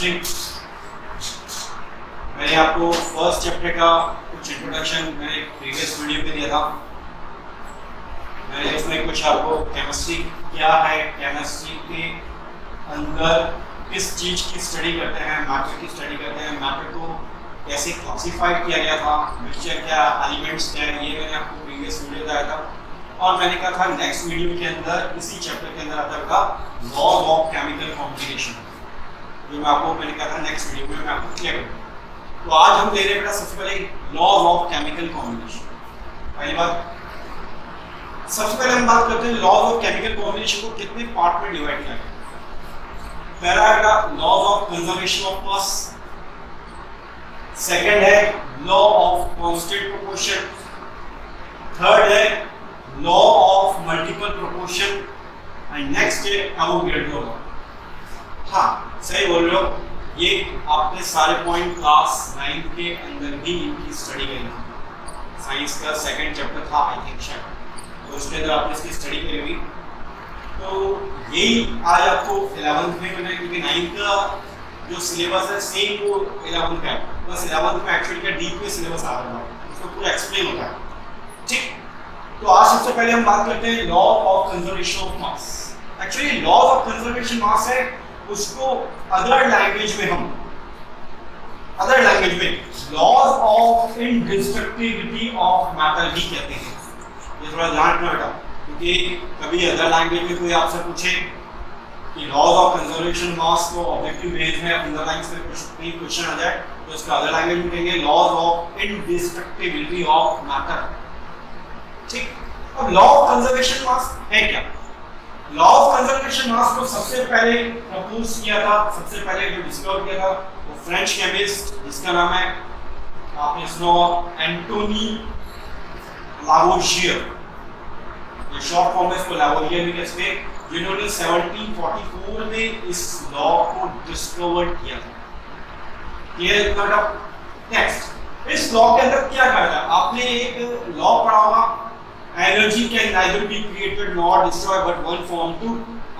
Chemistry. मैंने आपको first chapter का कुछ इंट्रोडक्शन मैंने प्रीवियस वीडियो में दिया था। मैंने इसमें कुछ आपको केमिस्ट्री क्या है, केमिस्ट्री के अंदर किस चीज़ की स्टडी करते हैं, मैटर की स्टडी करते हैं, मैटर को कैसे क्लासिफाइड किया गया था, मिक्सचर क्या, एलिमेंट्स क्या है, ये मैंने आपको प्रीवियस वीडियो बताया था। और मैंने कहा था नेक्स्ट वीडियो के अंदर इसी चैप्टर के अंदर आता था लॉज ऑफ केमिकल कॉम्बिनेशन, जो मैंने कहा था नेक्स्ट वीडियो में मैं आपको क्लियर करूँगा। तो आज हम ले रहे हैं बेटा सबसे पहले लॉज ऑफ केमिकल कॉम्बिनेशन। पहली बात, सबसे पहले हम बात करते हैं लॉज ऑफ केमिकल कॉम्बिनेशन को कितने पार्ट में डिवाइड किया गया। पहला है laws of conservation of mass, second है law of constant proportion, third है law of multiple proportion and next है एवोगैड्रो लॉ। हाँ, सही बोल रहे हो, ये आपने सारे पॉइंट क्लास 9 के अंदर भी इनकी स्टडी करी थी। साइंस का सेकंड चैप्टर था आई थिंक शायद, तो उसके अंदर आपने इसकी स्टडी करी हुई। तो यही आज आपको 11th में मैंने, क्योंकि 9 का जो सिलेबस है सेम वो 11th का है, बस 11th में एक्चुअली क्या डीप में सिलेबस आ रहा है, उसको पूरा एक्सप्लेन होता है। ठीक, तो आज सबसे पहले हम बात करते हैं law of conservation of mass. Actually law of conservation mass है, उसको अदर लैंग्वेज में laws of indestructibility of matter भी कहते हैं। ये थोड़ा ध्यान रखना बेटा, क्योंकि कभी अदर लैंग्वेज में कोई आपसे पूछे कि लॉज ऑफ कंजर्वेशन मास को ऑब्जेक्टिव बेस में अंडरलाइंस में कुछ भी क्वेश्चन आ जाए तो इसका अदर लैंग्वेज में कहेंगे laws of indestructibility of matter. ठीक, अब लॉ ऑफ कंजर्वेशन मास है क्या? लॉ ऑफ कंजर्वेशन मास को सबसे पहले प्रपोज किया था, सबसे पहले जो डिस्कवर किया था वो फ्रेंच केमिस्ट जिसका नाम है, आपने सुना, एंटोनी लावोइजियर। ये शॉर्ट फॉर्म में इसको लावोइजियर भी कहते हैं, जिन्होंने 1744 में इस लॉ को डिस्कवर किया था। क्लियर बेटा? नेक्स्ट, इस लॉ के अंदर क्या कहा था? आपने एक लॉ पढ़ा होगा, energy can neither be created nor destroy but one form to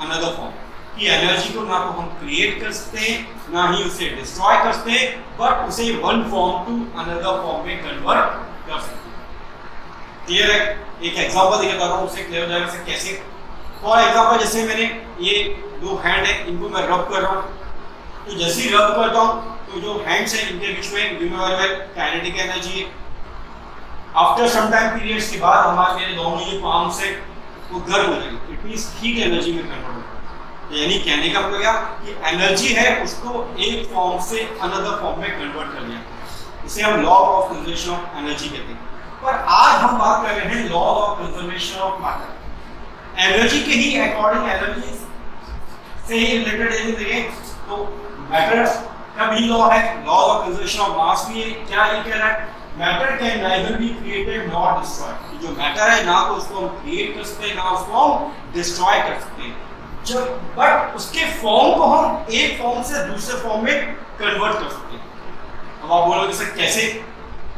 another form. कि एनर्जी को ना तो हम क्रिएट कर सकते हैं ना ही उसे डिस्ट्रॉय कर सकते हैं, बट उसे one form to another form में कन्वर्ट कर सकते हैं। क्लियर है? एक एग्जांपल देके बताता हूं, उससे क्लियर हो जाएगा से कैसे। फॉर एग्जांपल, जैसे मैंने ये दो हैंड है, इनको मैं रब कर रहा हूं, तो जैसे ही रब करता हूं तो जो हैंड्स है इनके बीच में यूनिवर्सल काइनेटिक एनर्जी है। आफ्टर सम टाइम पीरियड्स के बाद हमारे मेरे दोनों ये पाम्स है वो गर्म हो जाएंगे, इट मींस हीट एनर्जी में कन्वर्ट हो जाएगा। यानी कहने का मतलब क्या कि एनर्जी है उसको एक फॉर्म से अनदर फॉर्म में कन्वर्ट कर दिया, इसे हम law of conservation of energy कहते हैं। पर आज हम बात कर रहे हैं law of conservation of matter. Energy के ही अकॉर्डिंग, एनर्जी से ही रिलेटेड है, तो मैटर का भी लॉ है, लॉ ऑफ कंजर्वेशन ऑफ मास भी है। क्या ये कह रहा है? Matter can neither be created nor destroyed. जो मैटर है ना तो उसको हम क्रिएट कर सकते हैं ना उसको हम डिस्ट्रॉय कर सकते हैं, जब बट उसके फॉर्म को हम एक फॉर्म से दूसरे फॉर्म में कन्वर्ट कर सकते हैं। अब आप बोलोगे सर कैसे?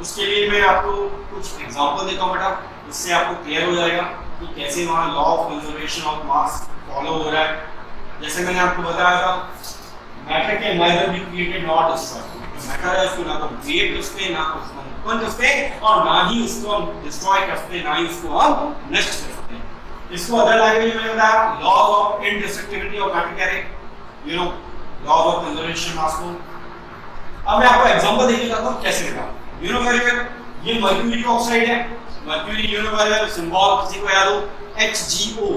उसके लिए मैं आपको कुछ एग्जांपल देता हूं बेटा, इससे आपको क्लियर हो जाएगा कि कैसे वहां law of conservation of mass follow हो रहा है। जैसे मैंने आपको बताया था, matter can neither be created nor destroyed. Matter है उसको ना तो क्रिएट कर सकते हैं ना तो उसको उत्पन्न कर सकते हैं, और ना ही उसको हम डिस्ट्रॉय कर सकते हैं, ना ही उसको हम नष्ट कर सकते हैं। इसको अदर लैंग्वेज में बताया law of indestructibility of matter कह रहे, you know, law of conservation mass को। अब मैं आपको एग्जांपल देके बताता हूं कैसे बताऊं। यू नो वेरी वेल, ये मर्क्यूरी का ऑक्साइड है, mercury, you know very well, symbol किसी को याद हो, HgO।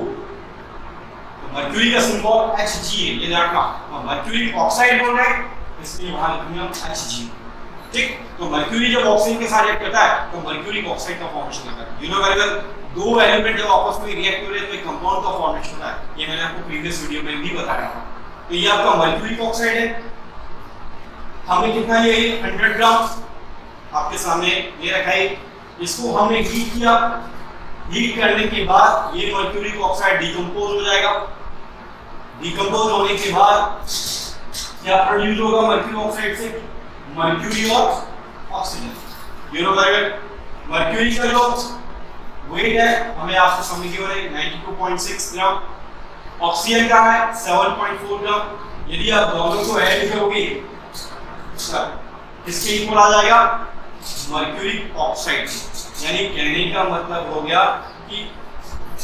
तो मर्क्यूरी का सिंबल Hg है, ये ध्यान रखना। मर्क्यूरी ऑक्साइड बोल रहे हैं, इसलिए वहां लिखूंगा Hg। ठीक, तो मर्क्यूरी जब ऑक्सीजन के साथ रिएक्ट करता है तो मर्क्यूरिक ऑक्साइड का फॉर्मेशन होता है। यू नो वेरी वेल, दो एलिमेंट जब आपस में रिएक्ट हो रहे हैं तो एक कंपाउंड का फॉर्मेशन होता है, ये मैंने आपको प्रीवियस वीडियो में भी बताया था। तो ये आपका मर्क्यूरिक ऑक्साइड है, हमें कितना ये 100 ग्राम आपके सामने ये रखा है। इसको हमने हीट किया, हीट करने के बाद ये मर्क्यूरिक ऑक्साइड डिकम्पोज हो जाएगा। डिकम्पोज होने के बाद क्या प्रोड्यूस होगा मर्क्यूरी ऑक्साइड से? मर्क्यूरी और oxygen. You know very well, mercury का जो वेट है हमें आपको समझ गए 92.6 ग्राम, ऑक्सीजन का है 7.4 ग्राम, यदि आप दोनों को ऐड करोगे किसके इक्वल आ जाएगा? Mercuric oxide. यानी कहने का मतलब हो गया कि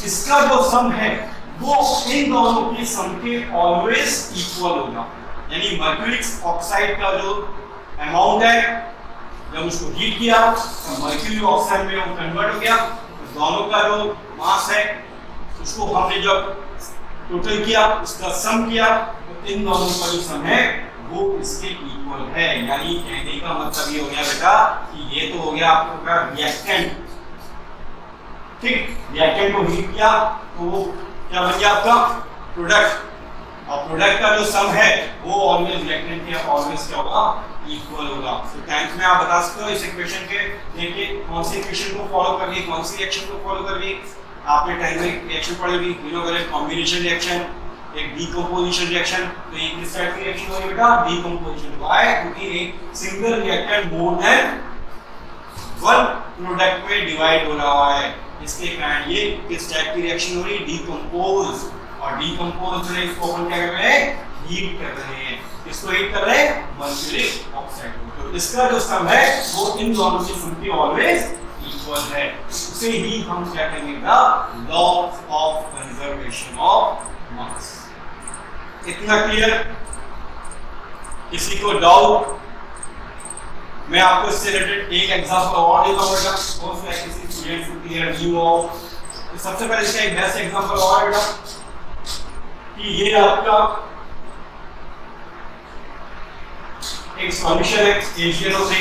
इसका जो सम है वो इन दोनों के सम के ऑलवेज इक्वल होगा। यानी मर्क्यूरिक ऑक्साइड का जो अमाउंट है जब उसको हीट किया तो मर्क्यूरी ऑक्साइड में वो कन्वर्ट हो गया, तो दोनों का जो मास है उसको हमने जब टोटल किया उसका सम किया तो इन दोनों का जो सम है वो इसके इक्वल है। यानी कहने का मतलब ये हो गया बेटा कि ये तो हो गया आपका रिएक्टेंट, ठीक। रिएक्टेंट को हीट किया तो वो क्या बन गया आपका प्रोडक्ट, और प्रोडक्ट का जो सम है वो ऑलवेज रिएक्टेंट के ऑलवेज क्या होगा? इक्वल होगा। तो 10th में आप बता सकते हो इस इक्वेशन के देखिए कौन सी इक्वेशन को फॉलो करनी, कौन सी रिएक्शन को फॉलो करनी। आपने 10th में रिएक्शन पढ़ी थी कॉम्बिनेशन रिएक्शन, एक डीकंपोजिशन रिएक्शन। तो ये किस टाइप की रिएक्शन होगी बेटा? डीकंपोजिशन। व्हाई? क्योंकि एक single reactant more than one product में डिवाइड हो रहा है, इसके कारण ये किस टाइप की रिएक्शन हो रही है? डीकंपोज। और डीकंपोज जो है इसको हम क्या कर रहे हैं? हीट कर रहे हैं। इसको हीट कर रहे हैं मर्क्यूरिक ऑक्साइड को। तो इसका जो सम है वो इन दोनों के सम के ऑलवेज इक्वल है। उसे ही हम क्या कहेंगे बेटा? लॉ ऑफ कंजर्वेशन ऑफ मास। इतना क्लियर? किसी को डाउट? मैं आपको इससे रिलेटेड एक एग्जांपल और देता हूं बेटा, हो सकता है किसी स्टूडेंट को क्लियर नहीं हो। तो सबसे पहले इसका एक बेस्ट एग्जांपल और बेटा कि ये आपका एक सॉल्यूशन है HNO3,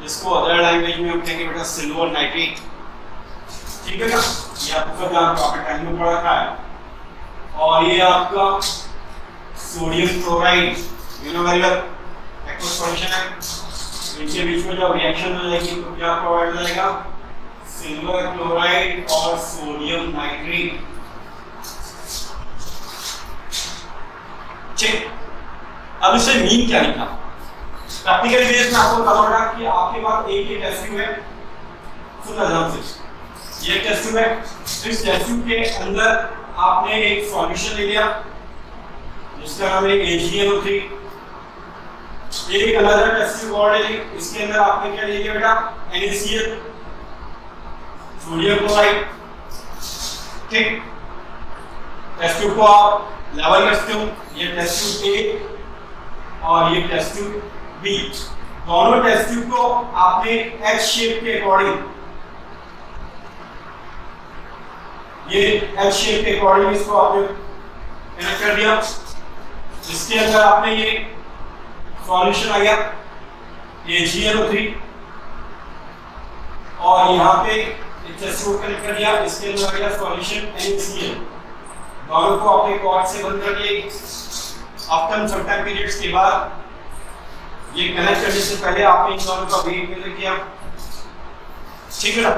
जिसको अदर लैंग्वेज में हम कहेंगे बेटा सिल्वर नाइट्रेट, ठीक है ना? ये आपको जान आपने टाइम में पढ़ा था। और ये आपका सोडियम क्लोराइड एक्वस सॉल्यूशन है। इनके बीच में जब रिएक्शन हो जाएगी तो क्या प्रोवाइड हो जाएगा? सिल्वर क्लोराइड और सोडियम नाइट्रेट, ठीक। अब इसे मीन क्या लिखा? प्रैक्टिकली बेस में आपको बता रहा कि आपके पास एक ही टेस्ट ट्यूब है, सुनना ध्यान से। ये टेस्ट ट्यूब है, इस टेस्ट ट्यूब के अंदर आपने एक सॉल्यूशन ले लिया जिसका नाम है HNO3। एक अनदर टेस्ट ट्यूब और ले ली, इसके अंदर आपने क्या ले लिया बेटा? NaCl, सोडियम क्लोराइड, ठीक। टेस्ट ट्यूब को आप लेवल करते हो, ये टेस्ट ट्यूब A और ये टेस्ट ट्यूब B। दोनों टेस्ट ट्यूब को आपने H शेप के अकॉर्डिंग, ये H शेप के अकॉर्डिंग इसको आपने कनेक्ट कर दिया। इसके अंदर आपने ये सॉल्यूशन आ गया HNO3 और यहाँ पे टेस्ट ट्यूब कनेक्ट कर दिया, इसके अंदर आ गया सॉल्यूशन NaCl। दोनों को आपने कॉर्ड से बंद कर दिया। आफ्टर सम टाइम पीरियड्स के बाद ये कनेक्ट करने से पहले आपने इन दोनों का वेट मेजर किया, ठीक है ना?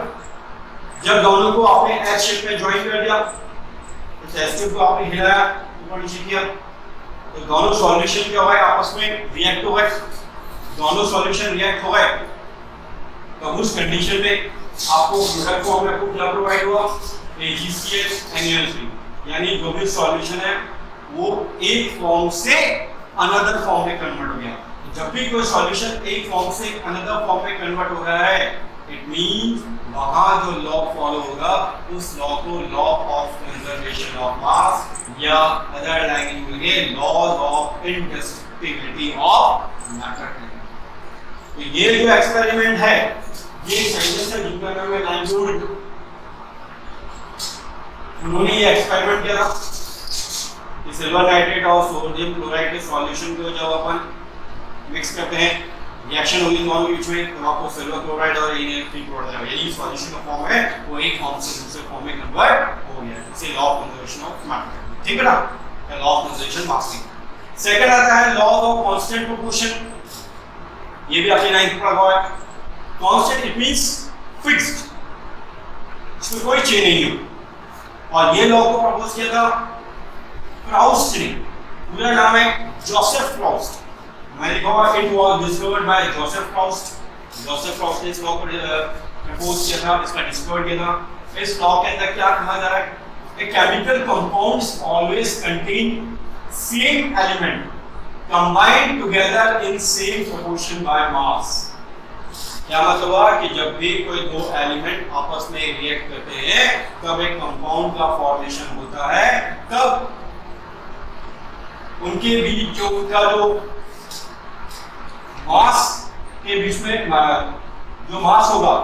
जब दोनों को आपने H शेप में ज्वाइन कर दिया तो टेस्ट ट्यूब को आपने हिलाया, ऊपर नीचे किया, तो दोनों सॉल्यूशन क्या हुआ? आपस में रिएक्ट हो गए। दोनों सॉल्यूशन रिएक्ट हो गए तो उस कंडीशन में आपको प्रोडक्ट फॉर्म में आपको क्या प्रोवाइड हुआ? AgCl NaOH3। यानी जो भी सॉल्यूशन है वो एक फॉर्म से अनदर फॉर्म में कन्वर्ट हो गया। जब भी कोई सॉल्यूशन एक फॉर्म से अनदर फॉर्म में कन्वर्ट हो रहा है, इट मींस वहां जो लॉ फॉलो होगा उस लॉ को लॉ ऑफ कंजर्वेशन ऑफ मास या अदर लैंग्वेज में लॉज ऑफ इंडिस्ट्रिब्यूटिबिलिटी ऑफ मैटर। तो ये जो एक्सपेरिमेंट है ये साइंटिस्ट है जिनका नाम है लाइमवुड। उन्होंने ये एक्सपेरिमेंट किया था कि सिल्वर नाइट्रेट और सोडियम क्लोराइड के सॉल्यूशन को जब अपन मिक्स करते हैं, रिएक्शन होगी दोनों के बीच में, तो आपको सिल्वर क्लोराइड और Na3 प्रोडक्ट आएगा। यही सॉल्यूशन का फॉर्म है, वो एक फॉर्म से दूसरे फॉर्म में कन्वर्ट हो गया। इसे law of conservation of matter, ठीक है ना? Law of conservation mass. Second आता है लॉ ऑफ कांस्टेंट प्रोपोर्शन। ये भी आपने 9th पढ़ा हुआ है। कांस्टेंट इट मींस फिक्स्ड, इसमें कोई चेंज नहीं है। और ये लॉ को प्रपोज किया था प्राउस्ट ने। पूरा नाम है जोसेफ प्राउस्ट। मैंने लिखा हुआ it was discovered by Joseph Proust. Joseph Proust ने इस लॉ को प्रपोज किया था, इसका डिस्कवर किया था। इस लॉ के अंदर क्या कहा जा रहा है? A chemical compounds always contain same element combined together in same proportion by mass. क्या मतलब हुआ कि जब भी कोई दो एलिमेंट आपस में रिएक्ट करते हैं तब एक कंपाउंड का फॉर्मेशन होता है, तब उनके बीच जो उनका जो मास के बीच में जो मास होगा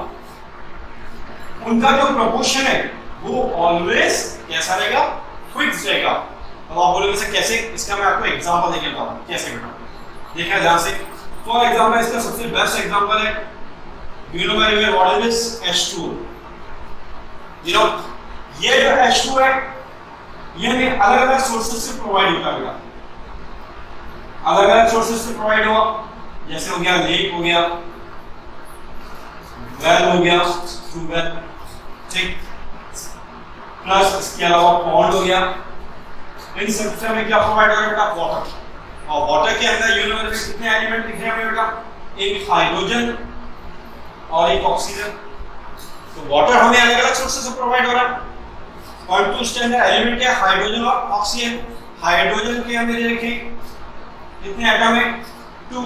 उनका जो प्रोपोर्शन है वो ऑलवेज कैसा रहेगा, फिक्स रहेगा। अब आप बोलोगे सर कैसे, इसका मैं आपको एग्जांपल देके बताऊं कैसे बेटा। देखिए ध्यान से, फॉर एग्जांपल इसका सबसे बेस्ट एग्जांपल है, you know very well what is this H2। You know ये जो H2 है ये हमें अलग अलग सोर्सेज से प्रोवाइड होता है, अलग अलग सोर्सेज से प्रोवाइड हुआ, जैसे हो गया लेक हो गया, वेल हो गया, ट्यूबवेल, ठीक, प्लस इसके अलावा पॉन्ड हो गया। इन सब से हमें क्या प्रोवाइड हो रहा है बेटा, वाटर। और वाटर के अंदर यूनिवर्स में कितने एलिमेंट दिख रहे हैं हमें बेटा, एक हाइड्रोजन और एक ऑक्सीजन। तो वाटर हमें अलग अलग सोर्सेज से प्रोवाइड हो रहा है, और टू उसके अंदर एलिमेंट है हाइड्रोजन और ऑक्सीजन। हाइड्रोजन के अंदर ये देखें कितने एटम है, 2।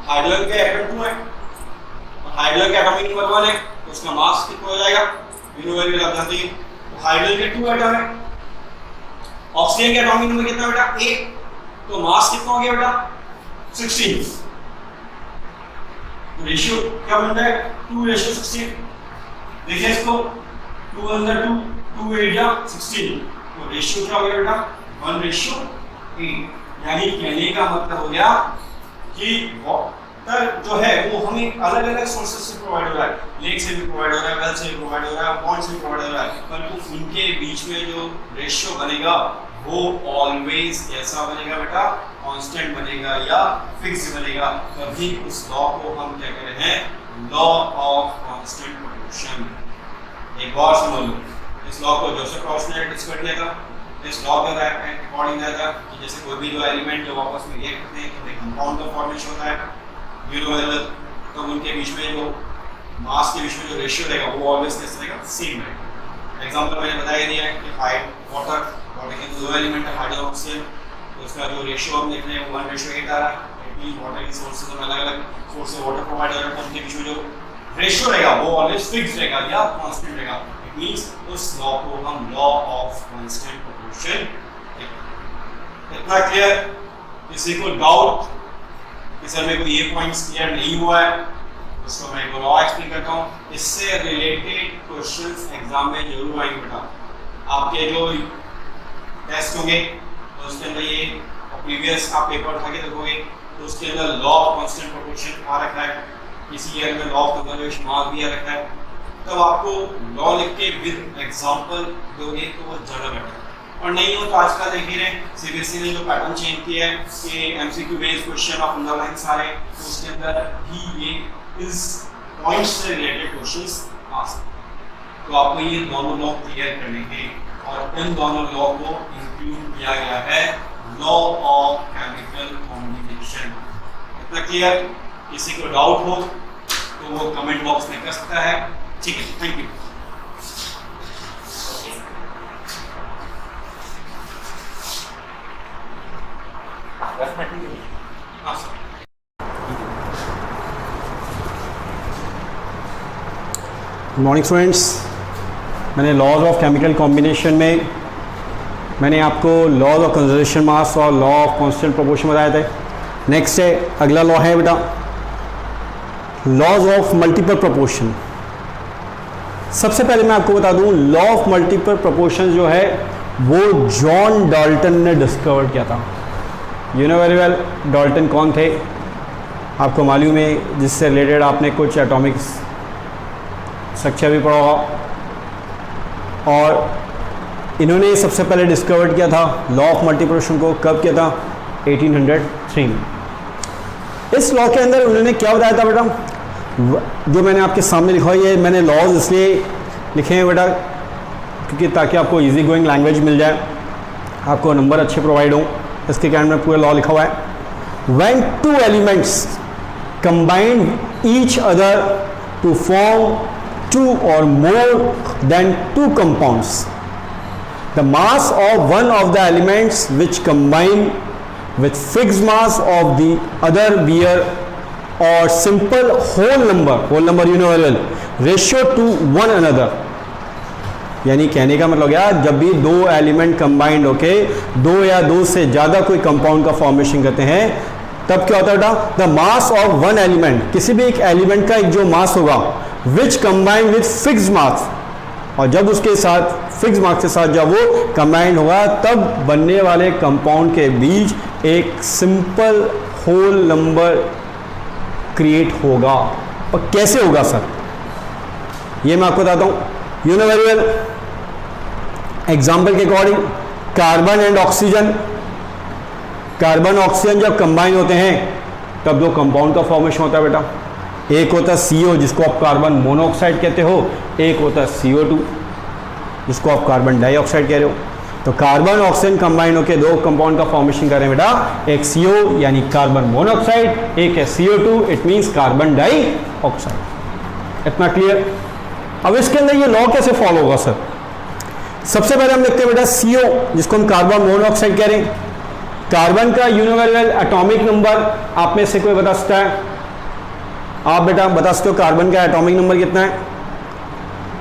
हाइड्रोजन के एटम 2 है और हाइड्रोजन के एटॉमिक नंबर 1 है, तो उसका मास कितना हो जाएगा, यूनिवर्स आप जानते हैं। तो हाइड्रोजन के 2 एटम है, ऑक्सीजन के एटॉमिक नंबर कितना बेटा, 1, तो मास कितना हो गया बेटा, 16। तो रेशियो क्या बन रहा है, 2:16। देखिए इसको, 2 अंदर 2, 2 8 या 16, तो रेशियो क्या हो गया बेटा, 1:8। यानी कहने का मतलब हो गया कि वाटर जो है वो हमें अलग अलग सोर्सेज से प्रोवाइड हो रहा है, लेक से भी प्रोवाइड हो रहा है, वेल से भी प्रोवाइड हो रहा है, पॉन्ड से भी प्रोवाइड हो रहा है, परंतु उनके बीच में जो रेशियो बनेगा वो ऑलवेज कैसा बनेगा बेटा, कांस्टेंट बनेगा या फिक्स बनेगा। तभी उस लॉ को हम क्या कह रहे हैं, लॉ ऑफ कांस्टेंट प्रोपोर्शन। एक बार समझ लो, इस लॉ को जोसेफ रॉस ने डिस्कस किया था। इस लॉ के अकॉर्डिंग था कि जैसे कोई भी दो एलिमेंट जब आपस में रिएक्ट करते हैं तो एक कंपाउंड का फॉर्मेशन होता है, तो उनके बीच में जो मास के बीच में जो रेशियो रहेगा वो ऑलवेज कैसा रहेगा, सेम रहेगा। एग्जांपल मैंने बताया दिया है कि वाटर के दो एलिमेंट है हाइड्रोजन ऑक्सीजन, तो उसका जो रेशियो हम देख रहे हैं 1:8 आ रहा है। इट मींस वाटर की सोर्सेज में अलग अलग सोर्स से वाटर प्रोवाइड हो रहा है, उनके बीच में जो रेशियो रहेगा वो ऑलवेज फिक्स रहेगा या कांस्टेंट रहेगा। इट मींस उस लॉ को हम लॉ ऑफ कांस्टेंट प्रोपोर्शन। इतना क्लियर? किसी को डाउट कि सर मेरे को ये पॉइंट्स क्लियर नहीं हुआ है, उसको मैं एक और एक्सप्लेन करता हूँ। इससे रिलेटेड क्वेश्चंस एग्जाम में जरूर आएंगे बेटा। आपके जो टेस्ट होंगे तो उसके अंदर ये प्रीवियस आप पेपर उठा के देखोगे तो उसके अंदर लॉ ऑफ कांस्टेंट प्रोपोर्शन आ रखा है, किसी ईयर में लॉ ऑफ कंजर्वेशन मास भी आ रखा है। तब आपको लॉ लिख के विद एग्जांपल दोगे तो वो ज़्यादा बेटर है। और नहीं हो तो आजकल देख ही रहे सीबीएसई ने जो पैटर्न चेंज किया है कि MCQ based question of underline सारे, तो उसके अंदर भी ये इस पॉइंट्स से रिलेटेड क्वेश्चंस आ सकते। तो आपको ये दोनों लॉ क्लियर करने हैं और इन दोनों लॉ को इंक्लूड किया गया है लॉ ऑफ केमिकल कॉम्बिनेशन। इतना क्लियर? किसी को डाउट हो तो वो कमेंट बॉक्स में कर सकता है। ठीक है, thank you. Good morning students. मैंने लॉज ऑफ केमिकल कॉम्बिनेशन में मैंने आपको लॉज ऑफ कंजर्वेशन मास और लॉ ऑफ कांस्टेंट प्रोपोर्शन बताए थे। नेक्स्ट है, अगला लॉ है बेटा लॉज ऑफ मल्टीपल प्रोपोर्शन। सबसे पहले मैं आपको बता दूं, लॉ ऑफ मल्टीपल प्रोपोर्शन जो है वो जॉन डाल्टन ने डिस्कवर किया था। You know very well Dalton कौन थे, आपको मालूम है, जिससे रिलेटेड आपने कुछ एटॉमिक स्ट्रक्चर भी पढ़ा होगा। और इन्होंने सबसे पहले डिस्कवर किया था लॉ ऑफ मल्टीप्लिकेशन को। कब किया था? 1803 में। इस लॉ के अंदर उन्होंने क्या बताया था बेटा, जो मैंने आपके सामने लिखा है, ये मैंने लॉज इसलिए लिखे हैं बेटा क्योंकि ताकि आपको इजी गोइंग लैंग्वेज मिल जाए, आपको नंबर अच्छे प्रोवाइड हों, इसके कारण में पूरा लॉ लिखा हुआ है। When two elements combine each other to form two or more than two compounds, the mass of one of the elements which combine with fixed mass of the other bear or simple whole number you know well ratio to one another। यानी कहने का मतलब क्या, जब भी दो element combined होके दो या दो से ज्यादा कोई कंपाउंड का फॉर्मेशन करते हैं तब क्या होता है बेटा, the mass of one element, किसी भी एक एलिमेंट का एक जो मास होगा विच कंबाइंड विथ फिक्स्ड मास, और जब उसके साथ फिक्स मार्क्स के साथ जब वो कंबाइंड होगा तब बनने वाले कंपाउंड के बीच एक सिंपल होल नंबर क्रिएट होगा। और कैसे होगा सर, ये मैं आपको बताता हूं। You know very well, example के according carbon and oxygen, carbon oxygen जब कंबाइन होते हैं तब दो कंपाउंड का फॉर्मेशन होता है बेटा। एक होता है CO जिसको आप कार्बन मोनोऑक्साइड कहते हो, एक होता है CO2 जिसको आप कार्बन डाइऑक्साइड कह रहे हो। तो कार्बन ऑक्सीजन कंबाइन होकर दो कंपाउंड का फॉर्मेशन कर रहे हैं बेटा, एक CO यानी कार्बन मोनोऑक्साइड, एक है CO2 it means carbon dioxide. इतना क्लियर। अब इसके अंदर ये लॉ कैसे फॉलो होगा सर, सबसे पहले हम देखते हैं बेटा CO जिसको हम कार्बन मोनोऑक्साइड कह रहे हैं, कार्बन का यूनिवर्सल एटॉमिक नंबर आप में से कोई बता सकता है? आप बेटा बता सकते हो कार्बन का एटॉमिक नंबर कितना है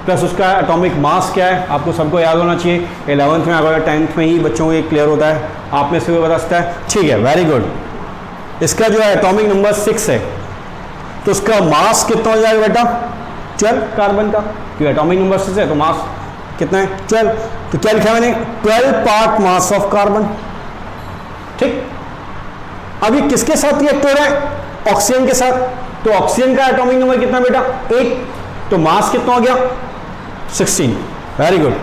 प्लस उसका एटॉमिक मास क्या है? आपको सबको याद होना चाहिए, 11th में अगर 10th में ही बच्चों को ये क्लियर होता है। आप में से कोई बता सकता है? ठीक है, वेरी गुड। इसका जो है एटॉमिक नंबर 6 है, तो उसका मास कितना हो जाएगा बेटा? 12 कार्बन का, क्योंकि एटॉमिक नंबर 6 है तो मास कितना है? 12। तो क्या लिखा है मैंने? 12 पार्ट मास ऑफ कार्बन। ठीक, अभी किसके साथ रिएक्ट हो रहा है? ऑक्सीजन के साथ। तो ऑक्सीजन का एटॉमिक नंबर कितना बेटा? 1, तो मास कितना हो गया? 16। Very good.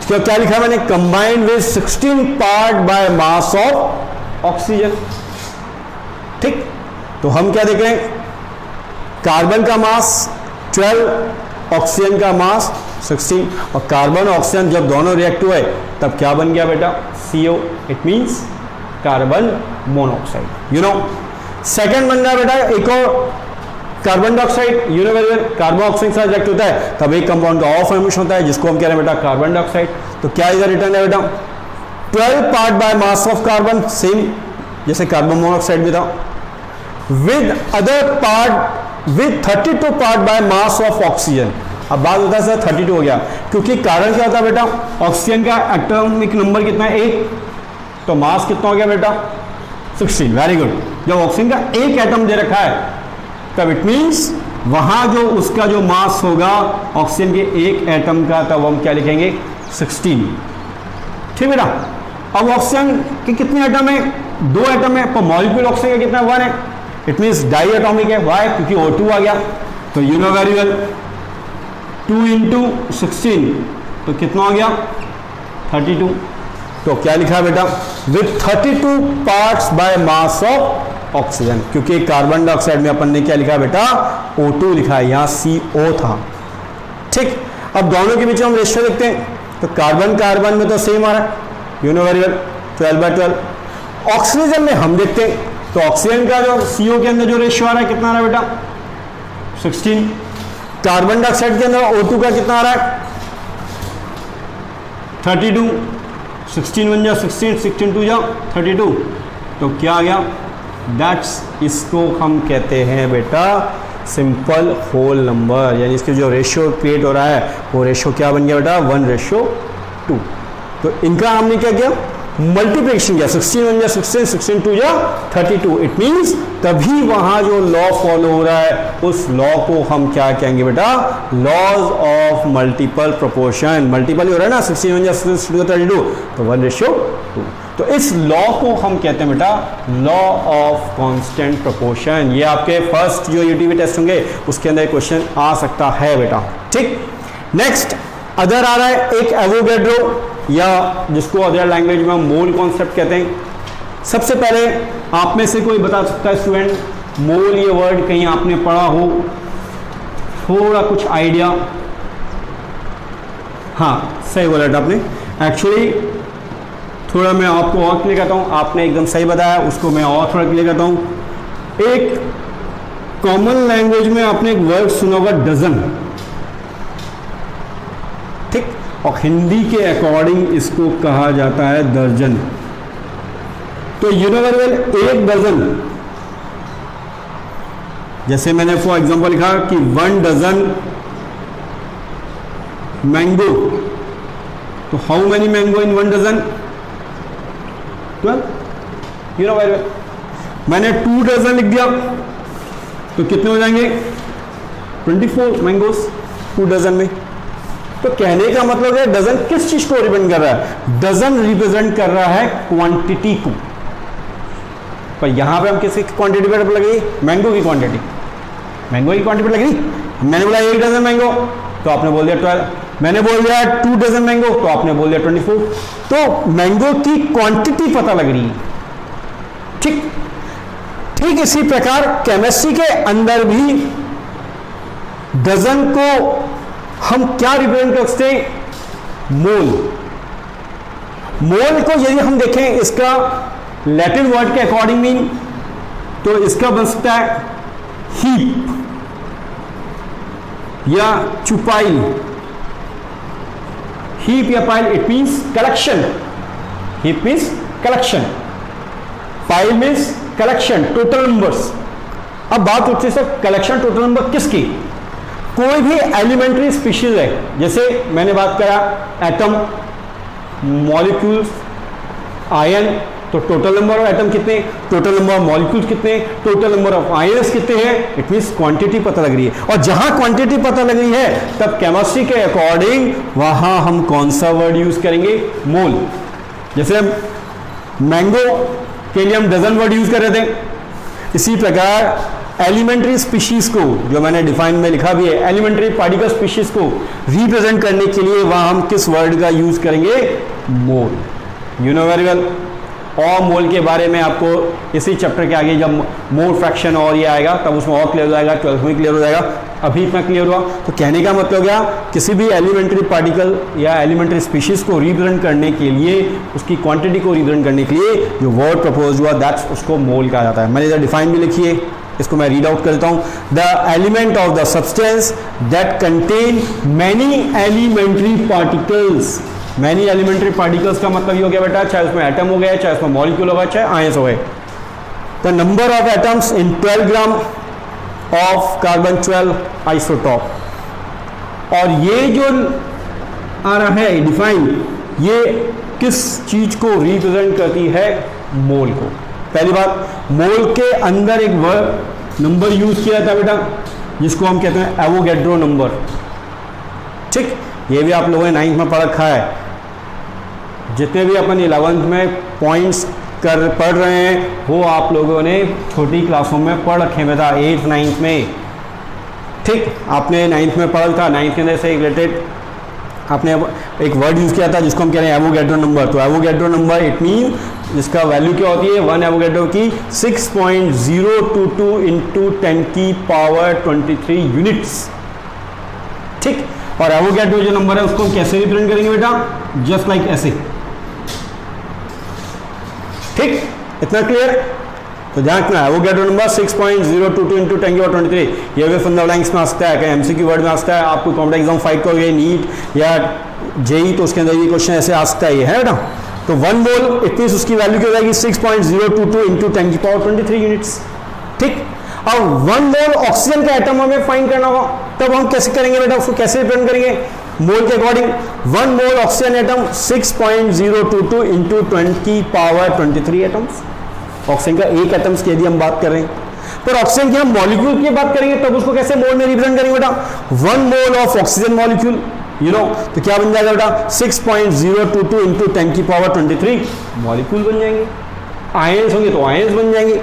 क्या लिखा है मैंने? Combined with 16 part by mass of oxygen. ठीक, तो हम क्या देख रहे हैं? कार्बन का मास 12, ऑक्सीजन का मास 16, और कार्बन ऑक्सीजन जब दोनों रिएक्ट हुए तब क्या बन गया बेटा? CO, it means carbon monoxide. You know, second बन रहा बेटा एक और carbon dioxide, universal carbon oxygen से रिएक्ट होता है तब एक कंपाउंड का और फॉर्मेशन होता है जिसको हम कह रहे हैं बेटा कार्बन डाइऑक्साइड। तो क्या इधर रिटर्न है बेटा? 12 part by mass of carbon, same जैसे कार्बन मोनोऑक्साइड भी था, with other part with 32 part by mass of oxygen. अब बात होता है सर 32 हो गया, क्योंकि कारण क्या होता है बेटा? ऑक्सीजन का एटॉमिक नंबर कितना है? 1, तो मास कितना हो गया बेटा? 16। Very good. जब ऑक्सीजन का एक एटम दे रखा है तब इट मींस वहां जो उसका जो मास होगा ऑक्सीजन के एक एटम का, तब हम क्या लिखेंगे? 16। ठीक बेटा। अब ऑक्सीजन के कितने एटम है? 2 एटम है, पर मॉलिक्यूल ऑक्सीजन का कितना? 1 है, इट मींस डाई एटॉमिक है। वाई? क्योंकि O2 आ गया। तो यू नो वेरी वेल, 2 × 16 तो कितना हो गया? 32। तो क्या लिखा है बेटा? With 32 parts by mass of oxygen, क्योंकि कार्बन डाइऑक्साइड में अपन ने क्या लिखा बेटा? O2 लिखा है, यहां CO था। ठीक, अब दोनों के बीच हम रेशियो देखते हैं, तो कार्बन कार्बन में तो सेम आ रहा है, you know very well, 12/12। Oxygen में हम देखते हैं, तो ऑक्सीजन का जो CO के अंदर जो रेशियो आ रहा है कितना आ रहा है बेटा? 16। कार्बन डाइऑक्साइड के अंदर O2 का कितना आ रहा है? 32। 16 बन जा 16, 16 2 जा 32, तो क्या आ गया? दैट्स, इसको हम कहते हैं बेटा सिंपल होल नंबर, यानी इसके जो रेशियो क्रिएट हो रहा है वो रेशियो क्या बन गया बेटा? 1:2। तो इनका हमने क्या किया? मल्टीप्लिकेशन किया, 16 बन जा 16, 16 2 जा 32। इट मींस तभी वहां जो लॉ फॉलो हो रहा है उस लॉ को हम क्या कहेंगे बेटा? Laws of multiple proportion. Multiple ही हो रहा है ना, 16 बन जा 16 32, तो 1:2। तो इस लॉ को हम कहते हैं बेटा लॉ ऑफ कांस्टेंट प्रोपोर्शन। ये आपके फर्स्ट जो यूटीवी टेस्ट होंगे उसके अंदर क्वेश्चन आ सकता है बेटा। ठीक, नेक्स्ट अदर आ रहा है एक एवोगैड्रो, या जिसको अदर लैंग्वेज में हम मोल कॉन्सेप्ट कहते हैं। सबसे पहले आप में से कोई बता सकता है स्टूडेंट, मोल ये वर्ड कहीं आपने पढ़ा हो, थोड़ा कुछ आइडिया? हाँ, सही बोला बेटा आपने। एक्चुअली थोड़ा मैं आपको और क्लियर करता हूँ, आपने एकदम सही बताया, उसको मैं और थोड़ा क्लियर करता हूँ। एक कॉमन लैंग्वेज में आपने एक वर्ड सुना होगा डजन। ठीक, और हिंदी के अकॉर्डिंग इसको कहा जाता है दर्जन। तो यू नो वेरी वेल, एक दर्जन, जैसे मैंने फॉर एग्जांपल लिखा कि 1 डजन मैंगो, तो how many mango in 1 dozen? 12। You know very well, मैंने 2 डजन लिख दिया तो कितने हो जाएंगे? 24 मैंगोस 2 डजन में। तो कहने का मतलब है डजन किस चीज को रिप्रेजेंट कर रहा है? डजन रिप्रेजेंट कर रहा है क्वांटिटी को। पर यहां पे हम किसी क्वांटिटी पर लगेगी? मैंगो की क्वांटिटी, मैंगो की क्वांटिटी पर लगेगी। मैंने बोला 1 डजन मैंगो तो आपने बोल दिया 12, मैंने बोल दिया 2 डजन मैंगो तो आपने बोल दिया 24। तो मैंगो की क्वांटिटी पता लग रही है। ठीक ठीक इसी प्रकार केमिस्ट्री के अंदर भी डजन को हम क्या रिप्रेजेंट कर सकते हैं? मोल। मोल को यदि हम देखें इसका लैटिन वर्ड के अकॉर्डिंग मीन, तो इसका बन सकता है हीप या चुपाइल। हीप या pile, it means collection. Heap means collection, pile means collection, total numbers. अब बात होती है सर कलेक्शन टोटल नंबर किसकी? कोई भी एलिमेंट्री स्पीशीज है, जैसे मैंने बात करा एटम, मॉलिक्यूल्स, आयन, तो टोटल नंबर ऑफ एटम कितने, टोटल नंबर ऑफ मॉलिक्यूल्स कितने, टोटल नंबर ऑफ आयन्स कितने हैं, इट मींस क्वांटिटी पता लग रही है। और जहां क्वांटिटी पता लग रही है तब केमिस्ट्री के अकॉर्डिंग वहां हम कौन सा वर्ड यूज करेंगे? मोल। जैसे मैंगो के लिए हम डजन वर्ड यूज कर रहे थे, इसी प्रकार एलिमेंट्री स्पीशीज को, जो मैंने डिफाइन में लिखा भी है, एलिमेंट्री पार्टिकल स्पीशीज को रिप्रेजेंट करने के लिए वहां हम किस वर्ड का यूज करेंगे? Mole. You know very well. और मोल के बारे में आपको इसी चैप्टर के आगे जब मोल फ्रैक्शन और ये आएगा तब उसमें और क्लियर हो जाएगा, 12th में क्लियर हो जाएगा। अभी इतना क्लियर हुआ। तो कहने का मतलब क्या, किसी भी एलिमेंट्री पार्टिकल या एलिमेंट्री स्पीशीज को रिप्रेजेंट करने के लिए, उसकी क्वांटिटी को रिप्रेजेंट करने के लिए जो वर्ड प्रपोज हुआ दैट्स उसको मोल कहा जाता है। मैंने इधर डिफाइन भी लिखी है, इसको मैं रीड आउट करता हूं। The element of the substance that contain many elementary particles. Many elementary particles का मतलब ये हो गया बेटा, चाहे उसमें एटम हो गया, चाहे उसमें मॉलिक्यूल होगा, चाहे आयंस हो गए। The number of atoms in 12 gram of carbon 12 isotope. और ये जो आ रहा है डिफाइन, ये किस चीज को रिप्रेजेंट करती है? मोल को। पहली बात, मोल के अंदर एक वर्ड नंबर यूज किया जाता है बेटा, जिसको हम कहते हैं एवोगैड्रो नंबर। ठीक, ये भी आप लोगों ने 9th में पढ़ रखा है। जितने भी अपन 11th में पॉइंट्स पढ़ रहे हैं वो आप लोगों ने छोटी क्लासों में पढ़ रखे बेटा, 8th 9th में। ठीक, आपने 9th में पढ़ा था, 9th के अंदर से रिलेटेड आपने एक वर्ड यूज किया था जिसको हम कह रहे हैं एवोगैड्रो नंबर। तो एवोगैड्रो नंबर इट मीन जिसका वैल्यू क्या होती है? 1 एवोगैड्रो की 6.022 इंटू 10 की पावर 23 यूनिट्स। ठीक, और एवोगैड्रो जो नंबर है उसको हम कैसे रिप्रेजेंट करेंगे बेटा? जस्ट लाइक ऐसे। ठीक, इतना क्लियर? तो ध्यान रखना, एवोगैड्रो नंबर 6.022 इंटू 10 की पावर 23। ये भी फंडामेंटल्स में आ सकता है, कहीं एमसीक्यू वर्ड में आ सकता है, आपको कॉम्पिटिटिव एग्जाम फाइट करोगे नीट या जेई तो उसके अंदर ये क्वेश्चन ऐसे आ सकता है, ये है ना। तो 1 मोल इट मींस उसकी वैल्यू क्या हो जाएगी? 6.022 इंटू 10 की पावर 23 यूनिट्स। ठीक, अब 1 मोल ऑक्सीजन का एटम हमें फाइंड करना होगा, तब हम कैसे करेंगे बेटा? उसको कैसे रिप्रेजेंट करेंगे मोल के अकॉर्डिंग? 1 मोल ऑक्सीजन एटम 6.022 इंटू 10 की पावर 23 एटम्स। ऑक्सीजन का एक एटम्स की यदि हम बात कर रहे हैं, पर ऑक्सीजन की हम मॉलिक्यूल की बात करेंगे तब उसको कैसे मोल में रिप्रेजेंट करेंगे बेटा? 1 mole of oxygen molecule, you know, तो क्या बन जाएगा बेटा? 6.022 इंटू 10 की पावर 23 मॉलिक्यूल बन जाएंगे। आयंस होंगे तो आयंस बन जाएंगे।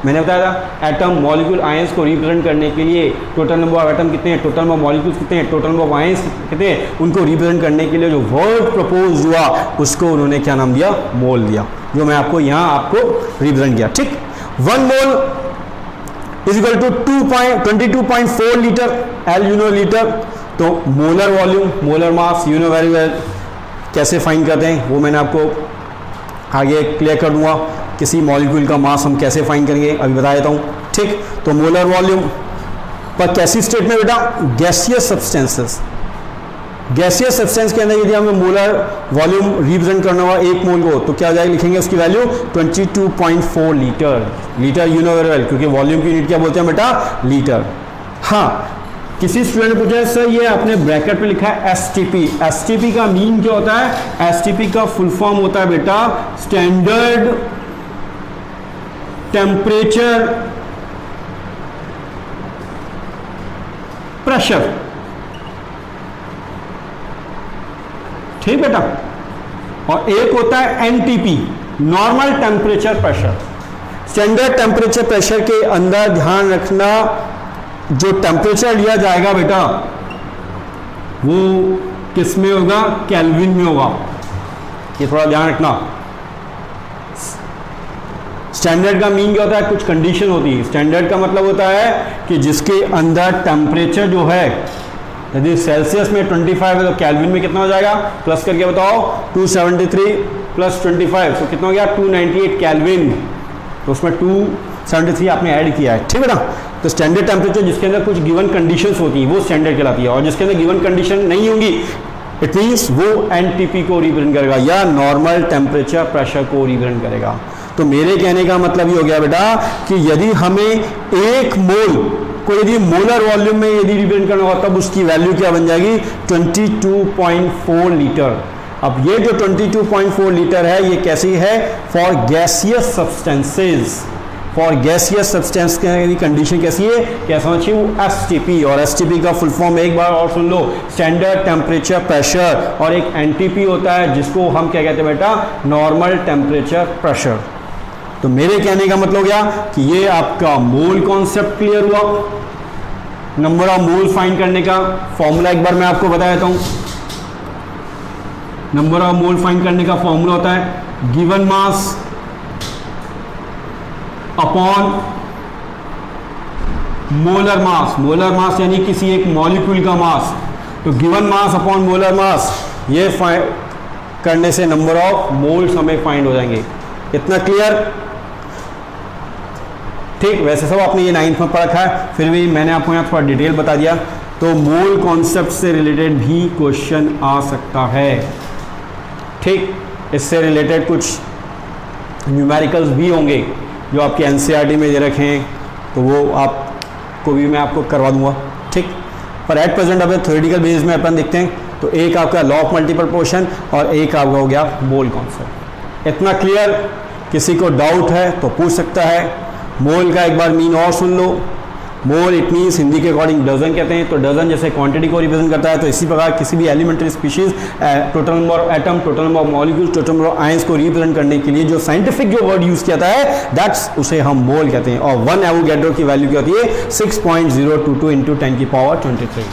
मैंने बताया था एटम, मॉलिक्यूल, आयंस को रिप्रेजेंट करने के लिए टोटल नंबर ऑफ एटम कितने हैं, टोटल नंबर ऑफ मॉलिक्यूल्स कितने हैं, टोटल नंबर ऑफ आयंस कितने हैं, उनको रिप्रेजेंट करने के लिए जो वर्ड प्रपोज हुआ उसको उन्होंने क्या नाम दिया? मोल दिया, जो मैं आपको यहाँ आपको रिप्रेजेंट किया। ठीक, 1 mole is equal to 22.4 litre L you know litre. तो molar volume, molar mass, you know very well कैसे फाइंड करते हैं वो मैंने आपको आगे क्लियर कर दूंगा। किसी मॉलिक्यूल का मास हम कैसे फाइंड करेंगे अभी बता देता हूँ। ठीक, तो मोलर वॉल्यूम पर कैसी स्टेट में बेटा? Gaseous substances. गैसियस सब्सटेंस के अंदर यदि हमें मोलर वॉल्यूम रिप्रेजेंट करना हुआ एक मोल को, तो क्या हो जाएगा, लिखेंगे उसकी value 22.4 litre. Litre you know very well, क्योंकि वॉल्यूम की यूनिट क्या बोलते हैं बेटा, लीटर। हाँ, किसी स्टूडेंट ने पूछा सर ये आपने ब्रैकेट पे लिखा है एसटीपी, एसटीपी का मीन क्या होता है, एसटीपी का फुल फॉर्म होता है बेटा स्टैंडर्ड टेम्परेचर प्रेशर। ठीक बेटा, और एक होता है NTP, normal temperature pressure. Standard temperature pressure के अंदर ध्यान रखना, जो टेम्परेचर लिया जाएगा बेटा वो किस में होगा, केल्विन में होगा, ये थोड़ा ध्यान रखना। स्टैंडर्ड का मीन क्या होता है, कुछ कंडीशन होती है। स्टैंडर्ड का मतलब होता है कि जिसके अंदर टेम्परेचर जो है, यदि सेल्सियस में 25 है तो केल्विन में कितना हो जाएगा, प्लस करके बताओ, 273 प्लस 25 तो कितना हो गया, 298 केल्विन। तो उसमें 273 आपने ऐड किया है, ठीक है ना। तो स्टैंडर्ड टेम्परेचर जिसके अंदर कुछ गिवन कंडीशंस होती हैं वो स्टैंडर्ड कहलाती है, और जिसके अंदर गिवन कंडीशन नहीं होंगी इट मीन्स वो एनटीपी को रिप्रेजेंट करेगा या नॉर्मल टेम्परेचर प्रेशर को रिप्रेजेंट करेगा। तो मेरे कहने का मतलब ये हो गया बेटा कि यदि हमें एक मोल को यदि मोलर वॉल्यूम में यदि रिप्रेजेंट करना होगा तब उसकी वैल्यू क्या बन जाएगी, 22.4 लीटर। अब ये जो 22.4 लीटर है ये कैसी है, for gaseous substances. For gaseous substance की कंडीशन कैसी है, क्या समझिए, वो एसटीपी, और एसटीपी का फुल फॉर्म एक बार और सुन लो, स्टैंडर्ड टेम्परेचर प्रेशर, और एक एनटीपी होता है जिसको हम क्या कहते हैं बेटा, नॉर्मल टेम्परेचर प्रेशर। तो मेरे कहने का मतलब क्या कि ये आपका मोल कॉन्सेप्ट क्लियर हुआ। नंबर ऑफ मोल फाइंड करने का फॉर्मूला एक बार मैं आपको बता देता हूं। नंबर ऑफ मोल फाइंड करने का फॉर्मूला होता है given mass upon molar mass. Molar mass यानी किसी एक मॉलिक्यूल का मास। तो given mass upon molar mass, ये करने से नंबर ऑफ मोल्स हमें फाइंड हो जाएंगे। इतना क्लियर, ठीक। वैसे सब आपने ये 9th में पढ़ रखा है, फिर भी मैंने आपको यहाँ थोड़ा डिटेल बता दिया। तो मोल कॉन्सेप्ट से रिलेटेड भी क्वेश्चन आ सकता है, ठीक। इससे रिलेटेड कुछ न्यूमेरिकल्स भी होंगे जो आपके एनसीईआरटी में दे रखे हैं, तो वो आपको भी मैं आपको करवा दूंगा, ठीक। पर एट प्रेजेंट अपने थ्योरेटिकल बेसिस में अपन देखते हैं। तो एक आपका लॉ ऑफ मल्टीपल प्रोपोर्शन और एक आपका हो गया मोल कॉन्सेप्ट। इतना क्लियर, किसी को डाउट है तो पूछ सकता है। मोल का एक बार मीन और सुन लो। मोल इट मीन्स हिंदी के अकॉर्डिंग डजन कहते हैं। तो डजन जैसे क्वांटिटी को रिप्रेजेंट करता है, तो इसी प्रकार किसी भी elementary species total number of atom, total number of molecules, total number of ions को रिप्रेजेंट करने के लिए जो साइंटिफिक जो वर्ड यूज किया जाता है दैट्स उसे हम मोल कहते हैं। और 1 एवोगैड्रो की वैल्यू क्या होती है, 6.022 इंटू 10 की पावर 23,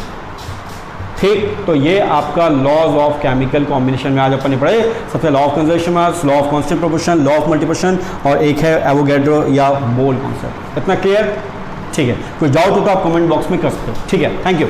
ठीक। तो ये आपका लॉज ऑफ केमिकल कॉम्बिनेशन में आज अपन ने पढ़े। सबसे law of conservation mass, law of constant proportion, law of multiplication, और एक है एवोगैड्रो या मोल कॉन्सेप्ट। इतना क्लियर, ठीक है। कुछ डाउट हो तो आप कमेंट बॉक्स में कर सकते हो, ठीक है। Thank you.